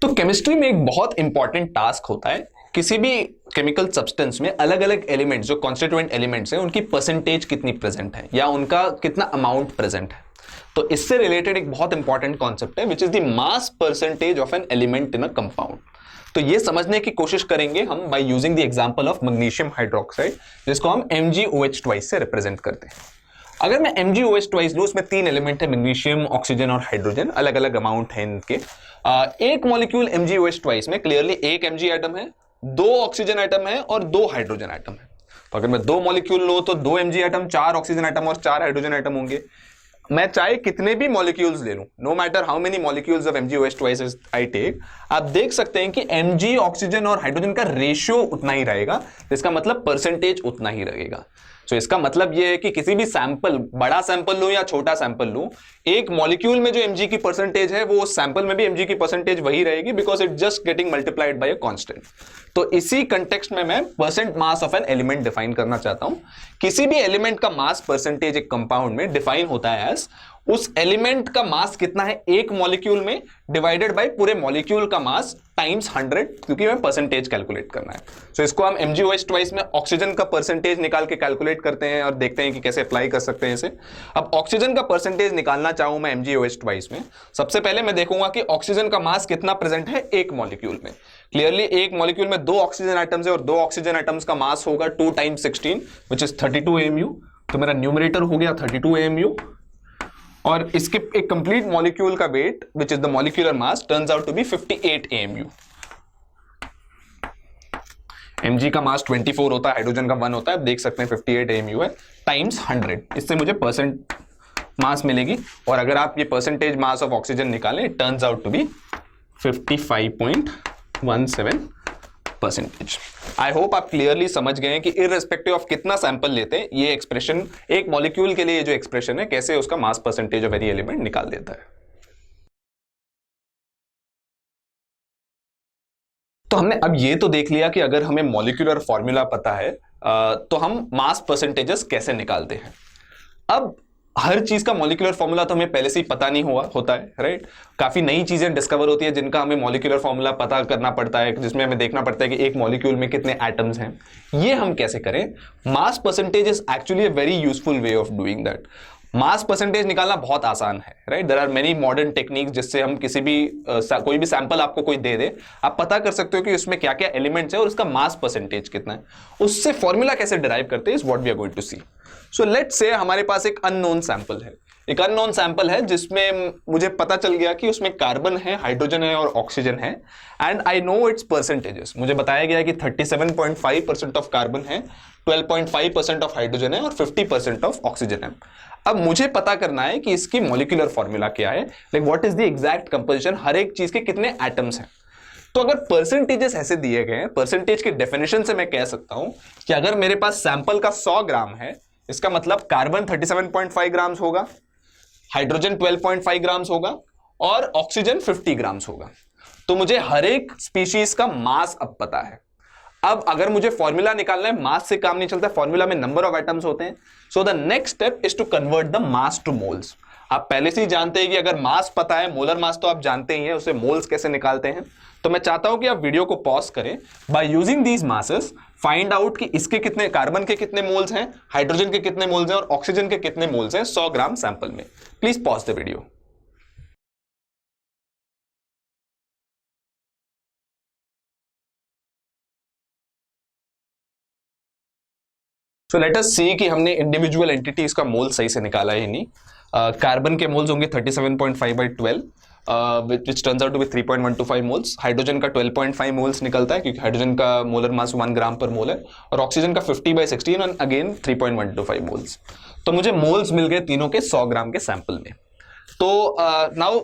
तो केमिस्ट्री में एक बहुत इंपॉर्टेंट टास्क होता है, किसी भी केमिकल सब्सटेंस में अलग अलग एलिमेंट्स जो कॉन्स्टिट्यूएंट एलिमेंट्स हैं उनकी परसेंटेज कितनी प्रेजेंट है या उनका कितना अमाउंट प्रेजेंट है। तो इससे रिलेटेड एक बहुत इंपॉर्टेंट कॉन्सेप्ट है विच is the mass percentage of an element in a compound. तो ये समझने की कोशिश करेंगे हम by using the example of magnesium hydroxide, जिसको हम MgOH से रिप्रेजेंट करते हैं। अगर मैं MgOH लूं, उसमें 3 एलिमेंट है, मैग्नीशियम, ऑक्सीजन और हाइड्रोजन, अलग अलग अमाउंट है इनके। एक मॉलिक्यूल MgOH में क्लियरली एक Mg एटम है, 2 ऑक्सीजन एटम है और 2 हाइड्रोजन एटम है। तो अगर मैं 2 मॉलिक्यूल लूं तो 2 Mg एटम, 4 ऑक्सीजन एटम और 4 हाइड्रोजन एटम होंगे। मैं चाहे कितने भी मॉलिक्यूल्स ले लूं, no matter how many molecules of MgOH I take, आप देख सकते हैं कि Mg, ऑक्सीजन और हाइड्रोजन का रेशियो उतना ही रहेगा, इसका मतलब परसेंटेज उतना ही रहेगा। तो इसका मतलब यह है कि किसी भी सैंपल, बड़ा सैंपल लूं या छोटा सैंपल लूं, एक मॉलिक्यूल में जो Mg की परसेंटेज है वो उस सैंपल में भी Mg की परसेंटेज वही रहेगी, because it just getting multiplied by a constant. तो इसी कंटेक्स्ट में मैं percent mass of an element define करना चाहता हूं। किसी भी एलिमेंट का मास परसेंटेज एक कंपाउंड में डिफाइन होता है एज उस एलिमेंट का मास कितना है एक मॉलिक्यूल में डिवाइडेड बाय पूरे मॉलिक्यूल का मास टाइम्स 100, क्योंकि हमें परसेंटेज कैलकुलेट करना है। सो इसको हम MgOH में ऑक्सीजन का परसेंटेज निकाल के कैलकुलेट करते हैं और देखते हैं कि कैसे अप्लाई कर सकते हैं इसे। अब ऑक्सीजन का परसेंटेज निकालना चाहूं मैं MgOH में, सबसे पहले मैं देखूंगा कि ऑक्सीजन का मास कितना प्रेजेंट है एक मॉलिक्यूल में। क्लियरली एक मॉलिक्यूल में 2 ऑक्सीजन एटम्स है और 2 ऑक्सीजन एटम्स का मास होगा 2 × 16 विच इज 32 AMU। तो मेरा न्यूमरेटर हो गया 32 AMU और इसके एक कंप्लीट मॉलिक्यूल का weight which is the molecular mass turns out to be 58 AMU। Mg का मास 24 होता है, हाइड्रोजन का 1 होता है, देख सकते हैं 58 AMU है टाइम्स 100। इससे मुझे परसेंट मास मिलेगी और अगर आप ये परसेंटेज मास ऑफ ऑक्सीजन निकालें, it turns out to be 55.17%। I hope आप क्लियरली समझ गए हैं कि इररिस्पेक्टिव ऑफ कितना सैंपल लेते हैं, ये एक्सप्रेशन एक मॉलिक्यूल के लिए ये जो एक्सप्रेशन है कैसे उसका mass percentage of any element निकाल देता है। तो हमने अब ये तो देख लिया कि अगर हमें मॉलिक्यूलर फॉर्मूला पता है तो हम मास परसेंटेजेस कैसे निकालते हैं। अब हर चीज का मॉलिक्यूलर फॉर्मूला तो हमें पहले से ही पता नहीं होता है, राइट। काफी नई चीजें डिस्कवर होती है जिनका हमें मॉलिक्यूलर फॉर्मूला पता करना पड़ता है, जिसमें हमें देखना पड़ता है कि एक मॉलिक्यूल में कितने एटम्स हैं। ये हम कैसे करें? Mass percentage is actually a very useful way of doing that. Mass percentage निकालना बहुत आसान है, right. There are many modern techniques जिससे हम किसी भी कोई भी सैंपल आपको कोई दे दे, आप पता कर सकते हो कि उसमें क्या क्या एलिमेंट्स है और उसका मास परसेंटेज कितना है। उससे फॉर्मूला कैसे डिराइव करते हैं is what we are going to see. So let's say हमारे पास एक अननोन सैंपल है, एक अननोन सैंपल है जिसमें मुझे पता चल गया कि उसमें कार्बन है, हाइड्रोजन है और ऑक्सीजन है, and I know it's percentages. मुझे बताया गया कि 37.5% ऑफ कार्बन है, 12.5% ऑफ हाइड्रोजन है और 50% ऑफ ऑक्सीजन है। अब मुझे पता करना है कि इसकी मॉलिक्यूलर फॉर्मूला क्या है, like what is the exact composition, हर एक चीज के कितने एटम्स हैं। तो अगर परसेंटेजेस ऐसे दिए गए हैं, परसेंटेज के डेफिनेशन से मैं कह सकता हूं कि अगर मेरे पास सैंपल का 100 ग्राम है, इसका मतलब कार्बन 37.5 ग्राम्स होगा, हाइड्रोजन 12.5 ग्राम्स होगा और ऑक्सीजन 50 ग्राम्स होगा। तो मुझे हर एक स्पीशीज का मास अब पता है। अब अगर मुझे फॉर्मूला निकालना है, मास से काम नहीं चलता, फॉर्मूला में नंबर ऑफ एटम्स होते हैं। So the next step is to convert the mass to moles. आप पहले से ही जानते हैं कि अगर मास पता है, मोलर मास तो आप जानते ही हैं, उसे मोल्स कैसे निकालते हैं। तो मैं चाहता हूं कि आप वीडियो को पॉज करें, by using these masses find out कि इसके कितने, कार्बन के कितने मोल्स हैं, हाइड्रोजन के कितने मोल्स हैं और ऑक्सीजन के कितने मोल्स हैं 100 ग्राम सैंपल में। Please pause the video. So let us see कि हमने इंडिविजुअल एंटिटीज का मोल सही से निकाला है नहीं। कार्बन के मोल्स होंगे 37.5/12 which turns out to be 3.125 moles. Hydrogen का 12.5 मोल्स निकलता है क्योंकि हाइड्रोजन का मोलर मास 1 ग्राम पर मोल है और ऑक्सीजन का 50/16 और अगेन 3.125 मोल्स। तो मुझे मोल्स मिल गए तीनों के 100 ग्राम के सैंपल में। तो now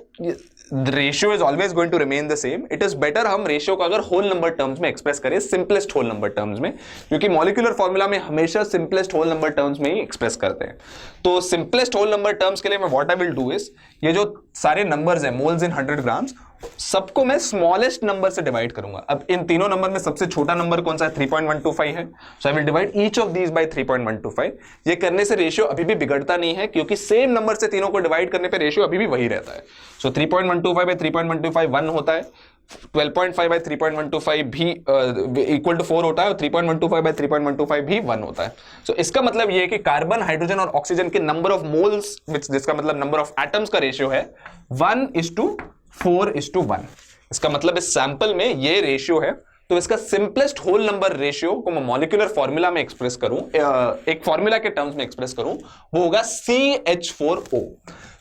the ratio is always going to remain the same. It is better हम रेशियो को अगर होल नंबर टर्म्स में एक्सप्रेस करें, सिंपलेस्ट होल नंबर टर्म्स में, क्योंकि मॉलिक्यूलर फॉर्मूला में हमेशा सिंपलेस्ट होल नंबर टर्म्स में ही एक्सप्रेस करते हैं। तो सिंपलेस्ट होल नंबर टर्म्स के लिए मैं what I will do is, ये जो सारे नंबर्स हैं मोल्स इन 100 ग्राम्स, सबको मैं स्मॉलेस्ट नंबर से डिवाइड करूंगा। अब इन तीनों नंबर में सबसे छोटा नंबर कौन सा है? 3.125 है। So I will divide each of these by 3.125। ये करने से रेशियो अभी भी बिगड़ता नहीं है क्योंकि सेम नंबर से तीनों को डिवाइड करने पे रेशियो अभी भी वही रहता है। सो 3.125 बाय 3.125 1 होता है, 12.5 by 3.125 भी इक्वल टू 4 होता है और 3.125 by 3.125 भी 1 होता है. So इसका मतलब ये है कि कार्बन, हाइड्रोजन और ऑक्सीजन के नंबर ऑफ मोल्स, जिसका मतलब नंबर ऑफ एटम्स का रेशियो है 1:4:1. इसका मतलब इस सैंपल में ये रेशियो है. तो इसका सिंपलेस्ट होल नंबर रेशियो को मैं मॉलिक्यूलर फॉर्मूला में एक्सप्रेस करूं, एक फॉर्मूला के टर्म्स में एक्सप्रेस करूं, वो होगा CH4O.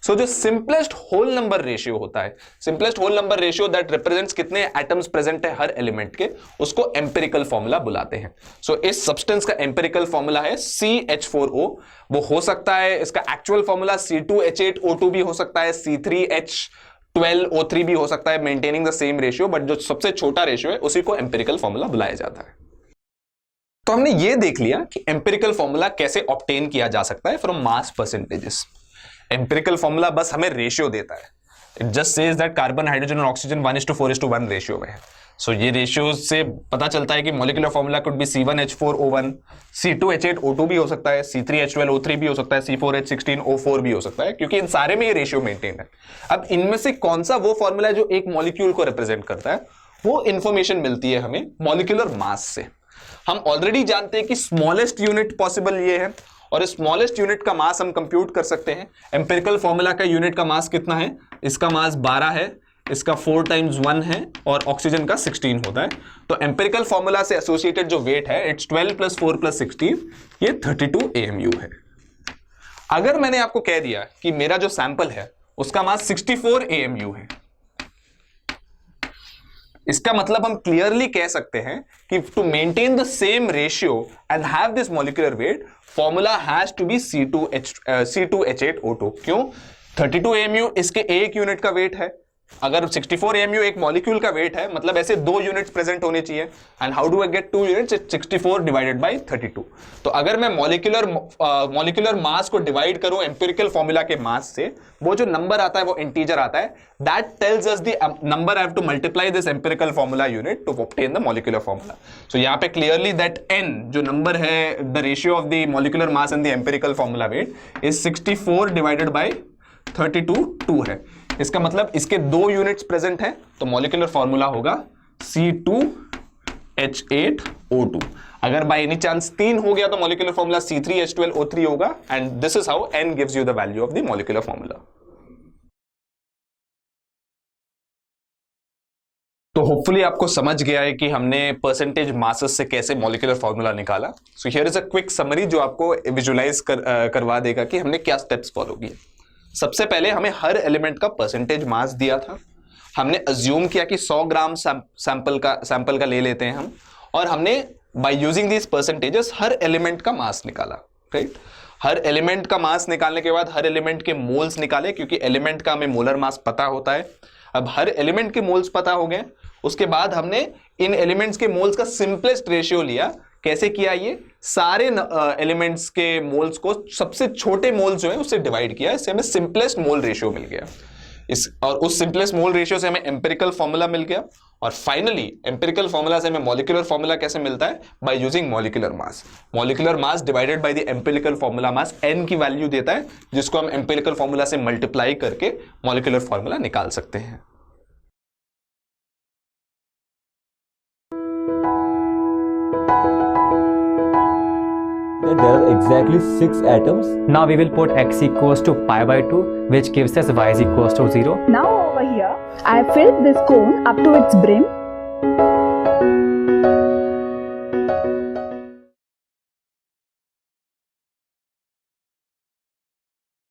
सो जो सिंपलेस्ट होल नंबर रेशियो होता है, simplest whole number ratio that represents कितने एटम्स प्रेजेंट है हर एलिमेंट के, उसको एम्पिरिकल फॉर्मूला बुलाते हैं. सो इस सब्सटेंस का एम्पिरिकल फॉर्मूला है CH4O. वो हो सकता है, इसका एक्चुअल फॉर्मूला C2H8O2 भी हो सकता है, C3H12O3 भी हो सकता है, maintaining the same ratio, but जो सबसे छोटा रेशियो है उसी को एम्पिरिकल फॉर्मूला बुलाया जाता है. तो हमने ये देख लिया कि एम्पिरिकल फॉर्मूला कैसे ऑब्टेन किया जा सकता है from mass percentages. Empirical formula बस हमें रेशियो देता है. It just says that carbon, hydrogen और ऑक्सीजन 1:4:1 रेशियो में है. सो ये रेशियो से पता चलता है कि molecular formula could be C1H4O1, C2H8O2 भी हो सकता है, C3H12O3 भी हो सकता है, C4H16O4 भी हो सकता है, क्योंकि इन सारे में ये रेशियो मेंटेन है. अब इनमें से कौन सा वो फॉर्मूला है जो एक मॉलिक्यूल को रिप्रेजेंट करता है, वो इंफॉर्मेशन मिलती है हमें मॉलिक्यूलर मास से. हम ऑलरेडी जानते हैं कि स्मॉलेस्ट यूनिट पॉसिबल ये है, और स्मॉलेस्ट यूनिट का मास हम कंप्यूट कर सकते हैं. एम्पिरिकल फॉर्मूला का यूनिट का मास कितना है? इसका मास 12 है, इसका 4 × 1 है, और ऑक्सीजन का 16 होता है. तो एम्पिरिकल फॉर्मूला से एसोसिएटेड जो वेट है, इट्स 12 + 4 + 16, ये 32 AMU है. अगर मैंने आपको कह दिया कि मेरा जो सैंपल है उसका मास 64 AMU है, इसका मतलब हम क्लियरली कह सकते हैं कि to maintain the same ratio and have this molecular weight, formula has to be C2H8O2. क्यों? 32 AMU इसके एक यूनिट का वेट है. अगर 64 AMU एक मॉलिक्यूल का वेट है, मतलब ऐसे 2 यूनिट्स प्रेजेंट होने चाहिए. And how do I get 2 units? 64 / 32. तो अगर मैं मॉलिक्यूलर मास को डिवाइड करूं एम्पिरिकल फॉर्मूला के मास से, वो जो नंबर आता है वो इंटीजर आता है. That tells us the number I have to multiply this empirical formula unit to obtain the molecular formula. So यहां पे क्लियरली दैट n जो नंबर है, the ratio of the molecular mass and the empirical formula weight is 64 / 32 2 है. इसका मतलब इसके 2 units present हैं, तो मॉलिक्यूलर फॉर्मूला होगा C2H8O2. अगर बाय एनी चांस 3 हो गया तो मॉलिक्यूलर फॉर्मूला C3H12O3 होगा. And this is how n gives you the value of the molecular formula. तो होपफुली आपको समझ गया है कि हमने परसेंटेज मासेस से कैसे मॉलिक्यूलर फॉर्मूला निकाला. So here is a quick summary जो आपको विजुलाइज करवा देगा कि हमने क्या स्टेप्स फॉलो किए. सबसे पहले हमें हर एलिमेंट का परसेंटेज मास दिया था. हमने अज्यूम किया कि 100 ग्राम सैंपल का ले लेते हैं हम, और हमने by using these percentages her element का मास निकाला. राइट? हर एलिमेंट का मास निकालने के बाद हर एलिमेंट के मोल्स निकाले, क्योंकि एलिमेंट का हमें मोलर मास पता होता है. अब हर एलिमेंट के मोल्स पता हो गए, उसके बाद हमने इन एलिमेंट्स के मोल्स का सिंपलेस्ट रेशियो लिया. कैसे किया? ये सारे एलिमेंट्स के मोल्स को सबसे छोटे मोल्स जो है उससे डिवाइड किया. इससे हमें सिंपलेस्ट मोल रेशियो मिल गया. और उस सिंपलेस्ट मोल रेशियो से हमें एम्पिरिकल फॉर्मूला मिल गया. और फाइनली एम्पिरिकल फॉर्मूला से हमें मॉलिक्यूलर फॉर्मूला कैसे मिलता है? By using molecular mass. Molecular mass divided by the empirical formula mass n की वैल्यू देता है, जिसको हम एम्पिरिकल फॉर्मूला से मल्टीप्लाई करके मॉलिक्यूलर फॉर्मूला निकाल सकते हैं. There are exactly 6 atoms. Now we will put x equals to pi/2, which gives us y is equals to 0. Now over here, I have filled this cone up to its brim.